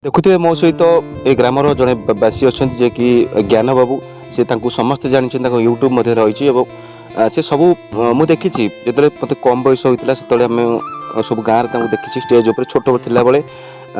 देखुए मो सहित ए ग्रामर जड़े बासी अच्छा जे कि ज्ञान बाबू से समस्ते जानते यूट्यूब मध्य रही से सब मुझे देखी जो मत कम बयस होता से आम सब गाँव में देखी स्टेज उपर छोट थिला बेले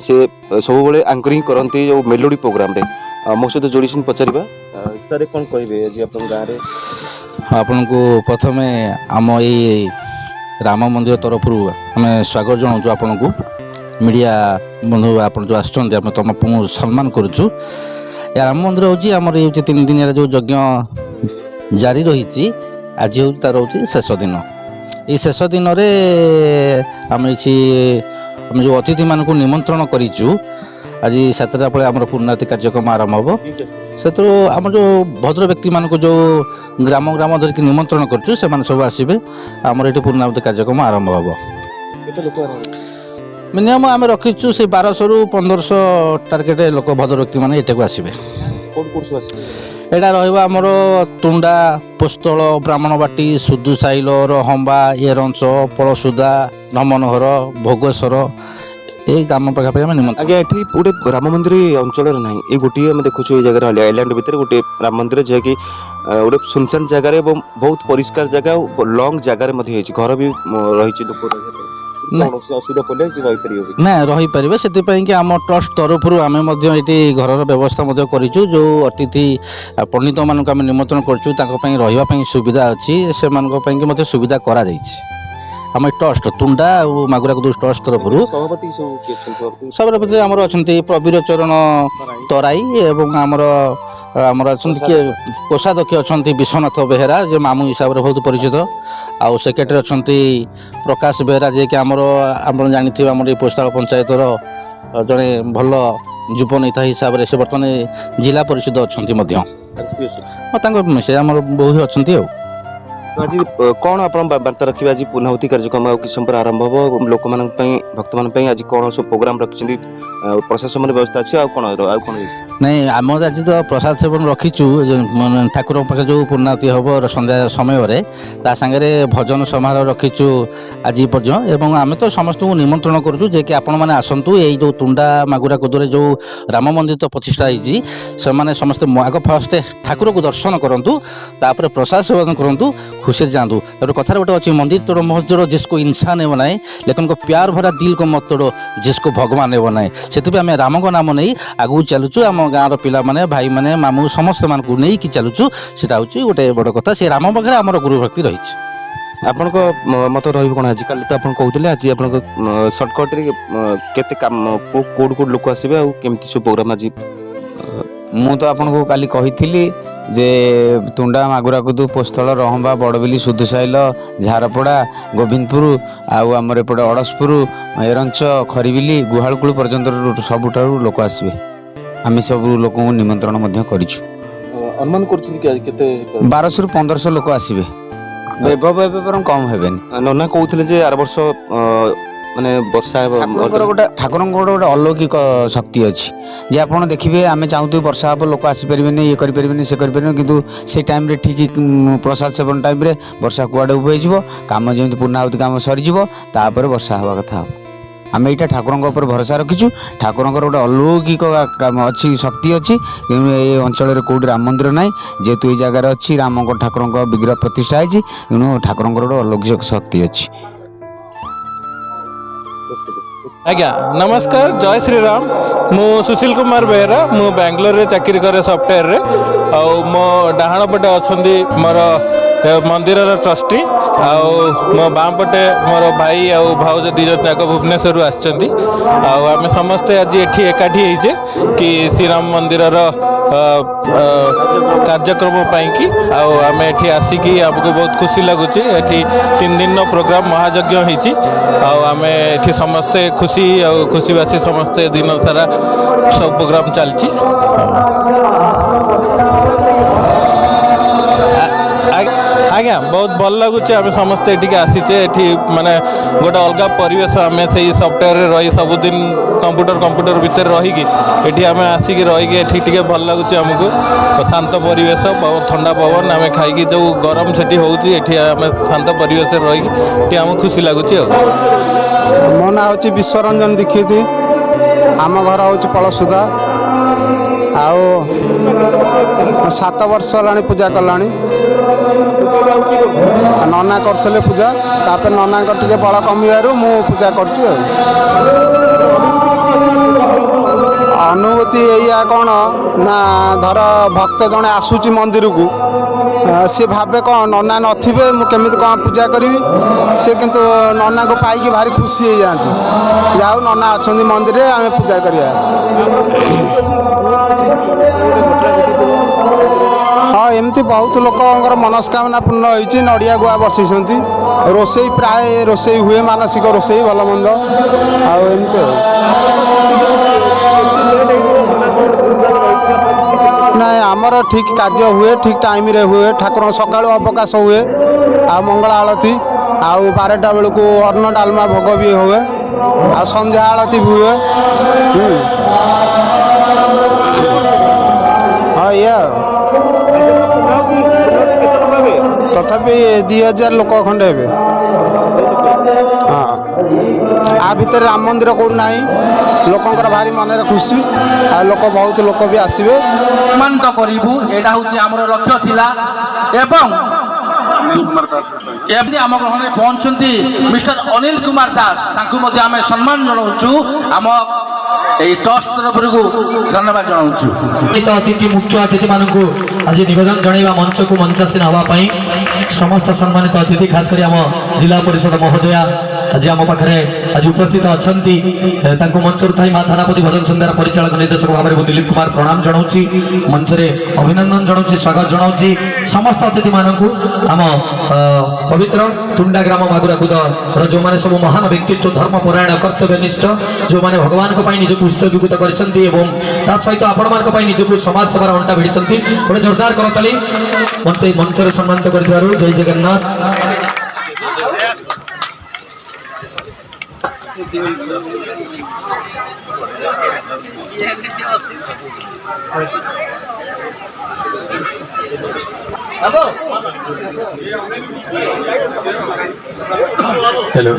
से सब बड़े आंकरिंग करती जो मेलोडी प्रोग्राम रे मो सहित जोड़ी पचार सर कौन कहे आज आप गाँव में आपन को प्रथम आम ये राम मंदिर तरफ आम स्वागत जनाऊँ आपन को मीडिया बंधु आप जो आम तुम सम्मान करुचु या राम मंदिर हूँ आमर ये 3 दिन जो यज्ञ जारी रही आज हूँ तार हूँ शेष दिन ये शेष दिन आम जो अतिथि मान निमंत्रण करूँ आज 7टा बेले आम पूर्णाहुति कार्यक्रम आरंभ हम से आम जो भद्र व्यक्ति मान जो ग्राम ग्राम धरिक निमंत्रण करूँ से सब आसवे आमर ये पूर्णाहुति कार्यक्रम आरंभ हम मिनिमम आम रखीचु से 1200 रु 1500 टार्गेट लोक भद्र व्यक्ति मैंने ये आसवे यहाँ रमर तुंडा पोस्तल ब्राह्मणबाटी सुदुसाइल रहम्बा एरंच पलसुदा नमनहर भोगेश्वर ये ग्राम पाखापाखि आम निमंत्रण आज्ञा ये गोटे राम मंदिर अंचल ना ये गोटे आम देखुँ ये जगह आइलैंड भितर गोटे राम मंदिर जैकि गोटे सुनसान जगार बहुत परिष्कार जगह लंग जगार घर भी रही ना रही पारे से आम ट्रस्ट तरफ आम ये घर व्यवस्था करूँ जो अतिथि पंडित मानक आम निमंत्रण करूँ रही सुविधा अच्छी से सुविधा करा आम ट्रस्ट तुंडा और मागुराकुदू ट्रस्ट तरफ सभापति आमर अच्छा प्रवीर चरण तराई एवं आमर आमर अच्छा किए कोषाध्यक्ष अच्छा विश्वनाथ बेहेरा जो मामू हिसाब से बहुत परिचित आउ सेक्रेटरी अच्छा प्रकाश बेहेरा जे कि आमर आप जानते आम ये पोस्टाल पंचायतर जड़े भल युव नेता हिसाब से बर्तमान जिला परिषद अच्छा से आम बहु अच्छा आज कौन आप वार्ता रखिए आज पूर्णाहुति कार्यक्रम किस समय आरंभ हम लोक भक्त मान आज कौन सब प्रोग्राम रखी प्रशासन व्यवस्था अच्छी कौन नहीं आम आज तो प्रसाद सेवन रखीचु ठाकुर पाखे जो पूर्णाहुति हम संध्या समय सागे भजन समारोह रखीचु आज पर्यटन एवं आम तो समस्त को निमंत्रण करूँ जे कि आपण मैंने आसतु ये जो तुंडा मागुराकुदूरे जो राम मंदिर तो प्रतिष्ठा होती से समस्त आग फर्स्ट ठाकुर को दर्शन करूँ तापर प्रसाद सेवन करूँ खुशी जातु तर कथार गोटे अच्छी मंदिर तोड़ मत जोड़ो जिसको इंसान ने बनाए लेकिन को प्यार भरा दिल को मत तोड़ो जिसको भगवान ने बनाए से आम राम को नाम नहीं आगू चलुचु आम गाँव पिला माने भाई माने मामू समस्त मान को नहीं कि चलुचु सेटा होची गोटे बड़ कथा से राम पाखे आमर गुरु भक्ति रही आपण मत रही कौन आज कल तो आप कहते आज आप सर्टकट केते काम कोड कोड लोक आसवे केमती सब प्रोग्राम आज मु तो आपन को काली कही जे तुंडा मागुराकुदू पोस्तल रहम्बा बड़बिली सुदुसाइल झारपड़ा गोविंदपुर आउ आमर एपटे अड़सपुर एरंच खरीबिली गुहालकुल पर्यंत सबुठारु लोक आसवे आम सब लोक निमंत्रण अनुमान कर 1200 रु 1500 लोक आसवे कम हेबे नना कहते आर वर्ष माने वर्षा गोटे ठाकुर गोटे अलौकिक शक्ति अच्छी जे आप देखिए आम चाहूँ वर्षा हम लोक आसपारे ये करें से करें कि से टाइम रे ठीक प्रसाद सेवन टाइम रे वर्षा कुआड़े उभे कम जमी पूर्णाहुति कम सरीपर वर्षा हवा कथा हम आम यहाँ ठाकुर भरोसा रखीचु ठाकुर गोटे अलौकिक अच्छी शक्ति अच्छी ये अंचल कौट राम मंदिर ना जेहेतु ये जगार अच्छी राम ठाकुर विग्रह प्रतिष्ठा है तेणु ठाकुर गोटे अलौकिक शक्ति अच्छी आज्ञा नमस्कार जय श्री राम मु सुशील कुमार बेहेरा मु बेंगलोर रे चाकरी करे सॉफ्टवेयर रे आ मो डाहाण पटे अछंदी मोर मंदिर ट्रस्टी मो बाम पटे मोर भाई आ भाउज दी जन जाक भुवनेश्वर आछंती आम समस्ते आज एठी एकाठी होइछे कि श्रीराम मंदिर कार्यक्रम पाई आम एठी आसिकी हमको बहुत खुशी लगुच एठी 3 दिन प्रोग्राम महायज्ञ होइछि आम एठी समस्ते खुशी खुशीवासी समस्ते दिन सारा सब प्रोग्राम चलची आज्ञा बहुत भल लगुच आम समस्ते ये आसीचे ये माने गोटे अलग परिवेश आम से सफ्टवेयर रही सबुदिन कंप्यूटर भितर रहीकि ये आम आसिक रही भल लगुच आमको शांत परिवेश ठंडा पवन आम खाई जो गरम से होती आम शांत परिवेश रही आम खुशी लगुच मो ना हूँ विश्वरंजन दीक्षित ଆମ ଘର ହେଉଛି ପଳସୁଦା। ଆଉ 7 ବର୍ଷ ହେଲାଣି ପୂଜା କଲାଣି। ନନା କରୁଥିଲେ ପୂଜା, ତାପରେ ନନାଙ୍କ ଟିକେ ବଳ କମିବାରୁ ମୁଁ ପୂଜା କରୁଛି। ଆଉ ଅନୁଭୂତି ଏଇଆ କ'ଣ ନା, ଧର ଭକ୍ତ ଜଣେ ଆସୁଛି ମନ୍ଦିରକୁ, ସିଏ ଭାବେ କ'ଣ ନନା ନଥିବେ ମୁଁ କେମିତି କ'ଣ ପୂଜା କରିବି। ସେ କିନ୍ତୁ ନନାଙ୍କୁ ପାଇକି ଭାରି ଖୁସି ହେଇଯାଆନ୍ତି, ଯାହା ହଉ ନନା ଅଛନ୍ତି ମନ୍ଦିରରେ, ଆମେ ପୂଜା କରିବା। ହଁ, ଏମିତି ବହୁତ ଲୋକଙ୍କର ମନସ୍କାମନା ପୂର୍ଣ୍ଣ ହୋଇଛି। ନଡ଼ିଆ ଗୁଆ ବସେଇଛନ୍ତି, ରୋଷେଇ ପ୍ରାୟ ରୋଷେଇ ହୁଏ, ମାନସିକ ରୋଷେଇ ଭଲ ମନ୍ଦ। ଆଉ ଏମିତି ନାଇଁ, ଆମର ଠିକ୍ କାର୍ଯ୍ୟ ହୁଏ, ଠିକ୍ ଟାଇମ୍ରେ ହୁଏ। ଠାକୁରଙ୍କ ସକାଳୁ ଅବକାଶ ହୁଏ, ଆଉ ମଙ୍ଗଳ ଆଳତି, ଆଉ 12ଟା ବେଳକୁ ଅନ୍ନ ଡାଲମା ଭୋଗ ବି ହୁଏ, ଆଉ ସନ୍ଧ୍ୟା ଆଳତି ବି ହୁଏ। ହଁ, ଏଇଆ ତଥାପି 2000 ଲୋକ ଖଣ୍ଡେ ହେବେ। ହଁ, ଆ ଭିତରେ ରାମ ମନ୍ଦିର କେଉଁଠି ନାହିଁ। ଲୋକଙ୍କର ଭାରି ମନରେ ଖୁସି, ଆଉ ବହୁତ ଲୋକ ବି ଆସିବେ। ସମ୍ମାନିତ କରିବୁ, ଏଇଟା ହେଉଛି ଆମର ଲକ୍ଷ୍ୟ ଥିଲା। ଏବଂ ଏମିତି ଆମ ଗ୍ରହଣରେ ପହଞ୍ଚୁଛନ୍ତି ମିଷ୍ଟର ଅନିଲ କୁମାର ଦାସ, ତାଙ୍କୁ ମଧ୍ୟ ଆମେ ସମ୍ମାନ ଜଣାଉଛୁ। ଆମ এই ট্রস্ট তরফରୁ ধন্যবাদ ଜଣାଉଛୁ। ଅତିଥି ମୁଖ୍ୟ ଅତିଥି ମାନଙ୍କୁ ଆଜି ନିବେଦନ ଜଣାଇବା ମଞ୍ଚକୁ ମଞ୍ଚାସୀନ ହେବା ପାଇଁ ସମସ୍ତ ସମ୍ମାନିତ ଅତିଥି, ଖାସ କରି ଆମ ଜିଲ୍ଲା ପରିଷଦ ମହୋଦୟା ଆଜି ଆମ ପାଖରେ ଆଜି ଉପସ୍ଥିତ ଅଛନ୍ତି। ତାଙ୍କୁ ମଞ୍ଚରୁ ଥାଇ ମା ଥାନାପତି ଭଜନ ସନ୍ଧ୍ୟାର ପରିଚାଳକ ନିର୍ଦ୍ଦେଶକ ଭାବରେ ମୁଁ ଦିଲ୍ଲୀପ କୁମାର ପ୍ରଣାମ ଜଣାଉଛି। ମଞ୍ଚରେ ଅଭିନନ୍ଦନ ଜଣାଉଛି, ସ୍ୱାଗତ ଜଣାଉଛି ସମସ୍ତ ଅତିଥିମାନଙ୍କୁ। ଆମ ପବିତ୍ର ତୁଣ୍ଡା ଗ୍ରାମ ମାଗୁରାକୁଦର ଯେଉଁମାନେ ସବୁ ମହାନ ବ୍ୟକ୍ତିତ୍ୱ, ଧର୍ମପରାୟଣ, କର୍ତ୍ତବ୍ୟନିଷ୍ଠ, ଯେଉଁମାନେ ଭଗବାନଙ୍କ ପାଇଁ ନିଜକୁ ଉତ୍ସର୍ଗୀକୃତ କରିଛନ୍ତି ଏବଂ ତା ସହିତ ଆପଣମାନଙ୍କ ପାଇଁ ନିଜକୁ ସମାଜ ସେବାର ଅଣ୍ଟା ଭିଡ଼ିଛନ୍ତି। ଗୋଟେ ଜୋରଦାର କରତାଳି ମୋତେ ମଞ୍ଚରେ ସମ୍ମାନିତ କରିଥିବାରୁ। ଜୟ ଜଗନ୍ନାଥ। हेलो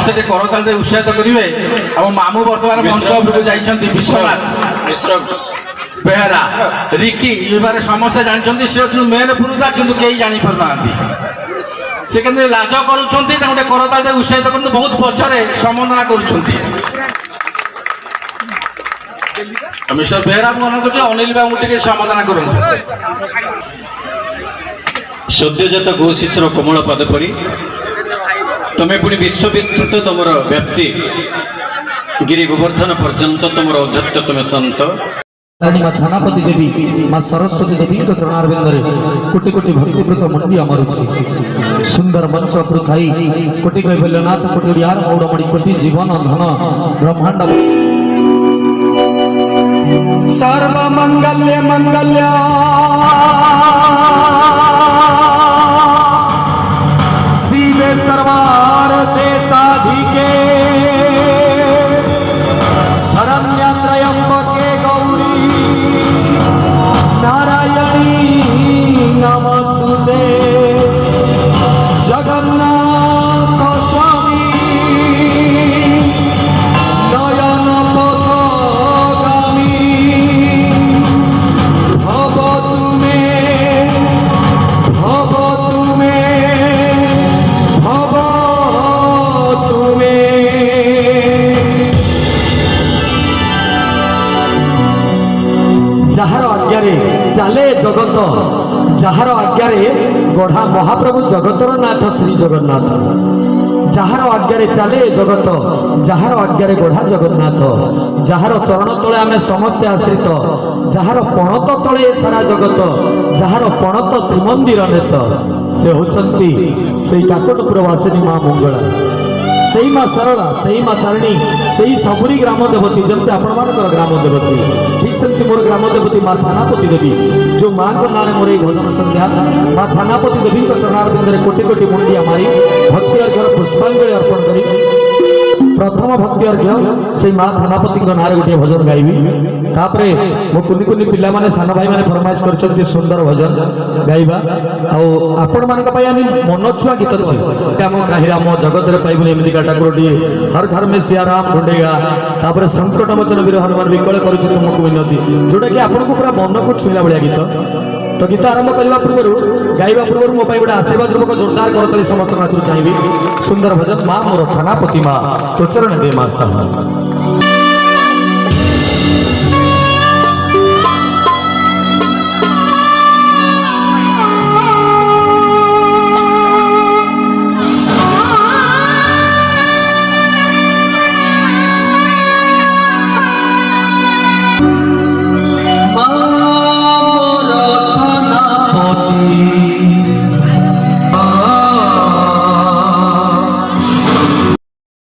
ସେଠି କରତାଳରେ ଉତ୍ସାହିତ କରିବେ। ଆମ ମାମୁଁ ବର୍ତ୍ତମାନ ମଞ୍ଚ ଉପରକୁ ଯାଇଛନ୍ତି, ବିଶ୍ୱନାଥ ମିଶ୍ର ବେହେରା, ରିକି ଏବାରେ ସମସ୍ତେ ଜାଣିଛନ୍ତି। ସେ ମେନ୍ ପୁରୁଦା, କିନ୍ତୁ କେହି ଜାଣିପାରୁନାହାନ୍ତି। ସେ କିନ୍ତୁ ଲାଜ କରୁଛନ୍ତି, ତାଙ୍କୁ ଗୋଟେ କରତାଳରେ ଉତ୍ସାହିତ କରନ୍ତୁ। ବହୁତ ପଛରେ ସମ୍ବର୍ଦ୍ଧନା କରୁଛନ୍ତି। ମିଷ୍ଟର ବେହେରା ମନେ କରୁଛି, ଅନିଲ ବାବୁଙ୍କୁ ଟିକେ ସମ୍ବର୍ଦ୍ଧନା କରନ୍ତୁ। ସଦ୍ୟଜାତ ଗୋ ଶିଶୁର କୋମଳ ପଦ ପରି ତମେ ପୁଣି ବିଶ୍ୱବିସ୍ତୃତ ତମର ବ୍ୟାପ୍ତି, ଗିରି ଗୋବର୍ଦ୍ଧନ ପର୍ଯ୍ୟନ୍ତ ତମର ଅଧ୍ୟକ୍ଷ, ତମେ ସନ୍ତ। ମା ଥାନାପତି ଦେବୀ, ମା ସରସ୍ୱତୀ ଦେବୀଙ୍କ ଚରଣାରବିନ୍ଦରେ କୋଟି କୋଟି ଭକ୍ତିପ୍ରତ ମଣ୍ଡିଆ ମାରୁଛି। ସୁନ୍ଦର ମଞ୍ଚ ପୃଥାଇ କୋଟି କୈବଲ୍ୟନାଥ, କୋଟି ଓଡ଼ିଆର ମୌଡ଼ମଣି, କୋଟି ଜୀବନ ଧନ ବ୍ରହ୍ମାଣ୍ଡ। सर्वमंगल्य मंगल्य शिवे सर्वार्थे साधिके शरण्य त्र्यंबके गौरी नारायणी नमस्तुते। जगन्नाथ स्वामी नयन पथगामी भव तुमे भव तुमे भव तुमे। ଯାହାର ଆଜ୍ଞାରେ ଚାଲେ ଜଗତ, ଯାହାର ଆଜ୍ଞାରେ ଗଢ଼ା ମହାପ୍ରଭୁ ଜଗତର ନାଥ ଶ୍ରୀ ଜଗନ୍ନାଥ। ଯାହାର ଆଜ୍ଞାରେ ଚାଲେ ଜଗତ, ଯାହାର ଆଜ୍ଞାରେ ଗଢ଼ା ଜଗନ୍ନାଥ, ଯାହାର ଚରଣ ତଳେ ଆମେ ସମସ୍ତେ ଆଶ୍ରିତ, ଯାହାର ପଣତ ତଳେ ସାରା ଜଗତ, ଯାହାର ପଣତ ଶ୍ରୀମନ୍ଦିର ନେତ, ସେ ହେଉଛନ୍ତି ସେଇ କାକଟପୁର ବାସିନୀ ମା ମଙ୍ଗଳା, ସେଇ ମା ସରଳା, ସେଇ ମା ତାରିଣୀ, ସେଇ ସବୁରି ଗ୍ରାମ ଦେବତୀ। ଯେମିତି ଆପଣମାନଙ୍କର ଗ୍ରାମ ଦେବତୀ, ଠିକ୍ ସେମିତି ମୋର ଗ୍ରାମ ଦେବତୀ ମା ଥାନାପତି ଦେବୀ। ଯେଉଁ ମାଙ୍କ ନାଁରେ ମୋର ଏଇ ଭଜନ ସନ୍ଧ୍ୟା, ମା ଥାନାପତି ଦେବୀଙ୍କ ଚରଣାରବିନ୍ଦରେ କୋଟି କୋଟି ମୁଣ୍ଡିଆ ମାରି ଭକ୍ତି ଅର୍ଘ୍ୟର ପୁଷ୍ପାଞ୍ଜଳି ଅର୍ପଣ କରି प्रथम भक्ति अर्घ्य से माँ थानापति नारे गोटे भजन गाइबी तापरे मो कुनि कुनि पिला माने सान भाई माने फरमाइश करछन्ती सुंदर भजन गाइबा आपण मान का आम मन छुआ गीत अच्छे आम काहिरा मो जगत रे पाइबुन एमिति का ठाकुरटी हर घर में सियाराम ढूंढेगा तापर संकट मोचन वीर हनुमान विकल करुछि तुमको विनती जोटा कि आपन को पूरा मन को छुईला बलिया गीत तो गीत आरंभ करने पूर्व गाइबा पूर्व मो गोटे आशीर्वाद रूपक जोरदार करतली समस्त हाथ चाहिए सुंदर भजन माँ मोर थानापति माँ तो चरण दे माँ साहब।